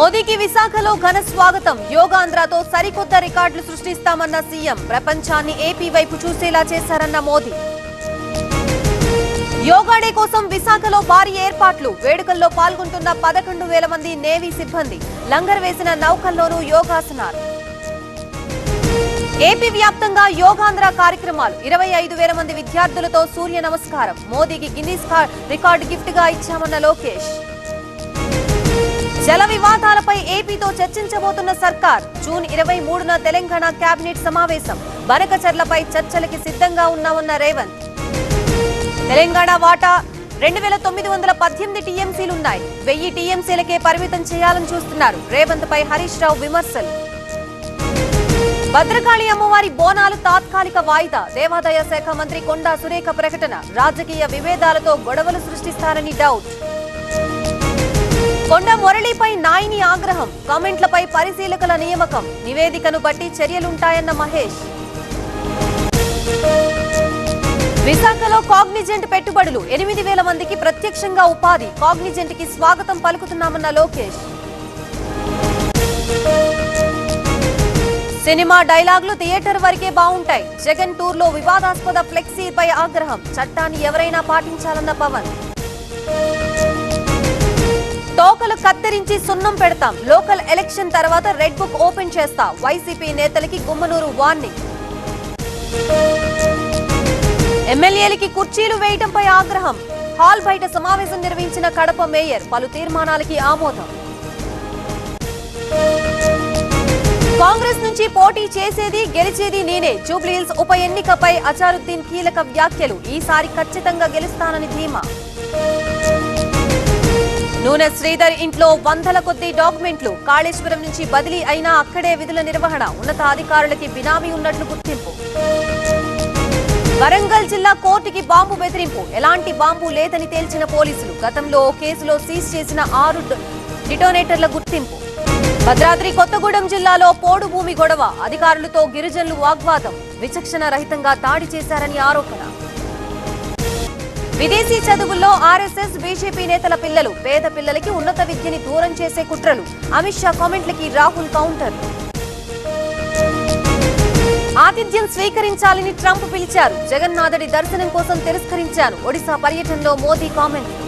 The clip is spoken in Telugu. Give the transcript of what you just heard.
మోదీకి విశాఖలో ఘన స్వాగతం. యోగాంధ్రతో సరికొత్త రికార్డులు సృష్టిస్తామన్న సీఎం. ప్రపంచాన్ని ఏపీ వైపు చూసేలా చేశారన్న మోదీ. యోగా డే కోసం విశాఖలో భారీ ఏర్పాట్లు. వేడుకల్లో పాల్గొంటున్న 11,000 మంది నేవీ సిబ్బంది. లంగర్ వేసిన నౌకల్లోనూ యోగాసనాలు. ఏపీ వ్యాప్తంగా యోగాంధ్ర కార్యక్రమాలు. 25,000 మంది విద్యార్థులతో సూర్య నమస్కారం. మోదీకి గిన్నిస్ రికార్డు గిఫ్ట్ గా ఇచ్చామన్న లోకేష్. జల వివాదాలపై ఏపీతో చర్చించబోతున్న సర్కార్. జూన్ 23న తెలంగాణ కేబినెట్ సమావేశం. బనకచర్లపై చర్చలకి సిద్ధంగా ఉన్నామన్న రేవంత్. తెలంగాణ వాటా 2,918 టీఎంసీలున్నాయి. 1000 టీఎంసీలకే పరిమితం చేయాలని చూస్తున్నారు. రేవంత్ పై హరీష్ రావు విమర్శలు. భద్రకాళి అమ్మవారి బోనాలు తాత్కాలిక వాయిదా. దేవాదాయ శాఖ మంత్రి కొండా సురేఖ ప్రకటన. రాజకీయ విభేదాలతో గొడవలు సృష్టిస్తారని డౌట్. కొండ మురళిపై నాయిని ఆగ్రహం. కామెంట్లపై పరిశీలకుల నియామకం. నివేదికను బట్టి చర్యలుంటాయన్న మహేష్. విశాఖలో కాగ్నిజెంట్ పెట్టుబడులు. 8,000 మందికి ప్రత్యక్షంగా ఉపాధి. కాగ్నిజెంట్ కి స్వాగతం పలుకుతున్నామన్న లోకేష్. సినిమా డైలాగులు థియేటర్ వరకే బాగుంటాయి. జగన్ టూర్ లో వివాదాస్పద ఫ్లెక్సీపై ఆగ్రహం. చట్టాన్ని ఎవరైనా పాటించాలన్న పవన్. తోకలు కత్తిరించి సున్నం పెడతాం. లోకల్ ఎలక్షన్ తర్వాత రెడ్ బుక్ ఓపెన్ చేస్తా. వైసీపీ నేతలకి గుమ్మనూరు వార్నింగ్. ఎమ్మెల్యేలకి కుర్చీలు వేయడంపై ఆగ్రహం. హాల్ బయట సమావేశం నిర్వహించిన కడప మేయర్. పలు తీర్మానాలకి ఆమోదం. కాంగ్రెస్ నుంచి పోటీ చేసేది గెలిచేది నేనే. జూబ్లీహిల్స్ ఉప ఎన్నికపై అజారుద్దీన్ కీలక వ్యాఖ్యలు. ఈసారి ఖచ్చితంగా గెలుస్తానని ధీమా. నూనె శ్రీధర్ ఇంట్లో 100ల కొద్దీ డాక్యుమెంట్లు. కాళేశ్వరం నుంచి బదిలీ అయినా అక్కడే విధుల నిర్వహణ. ఉన్నతాధికారులకి బినామీ ఉన్నట్లు గుర్తింపు. వరంగల్ జిల్లా కోర్టుకి బాంబు బెదిరింపు. ఎలాంటి బాంబు లేదని తేల్చిన పోలీసులు. గతంలో ఓ కేసులో సీజ్ చేసిన 6 డిటోనేటర్ల గుర్తింపు. భద్రాద్రి కొత్తగూడెం జిల్లాలో పోడు భూమి గొడవ. అధికారులతో గిరిజనులు వాగ్వాదం. విచక్షణ రహితంగా దాడి చేశారని ఆరోపణ. విదేశీ చదువుల్లో ఆర్ఎస్ఎస్ బీజేపీ నేతల పిల్లలు. పేద పిల్లలకి ఉన్నత విద్యని దూరం చేసే కుట్రలు. అమిత్ షా కామెంట్లకి రాహుల్ కౌంటర్. ఆతిథ్యం స్వీకరించాలని ట్రంప్ పిలిచారు. జగన్నాథుడి దర్శనం కోసం తిరస్కరించాను. ఒడిశా పర్యటనలో మోదీ కామెంట్లు.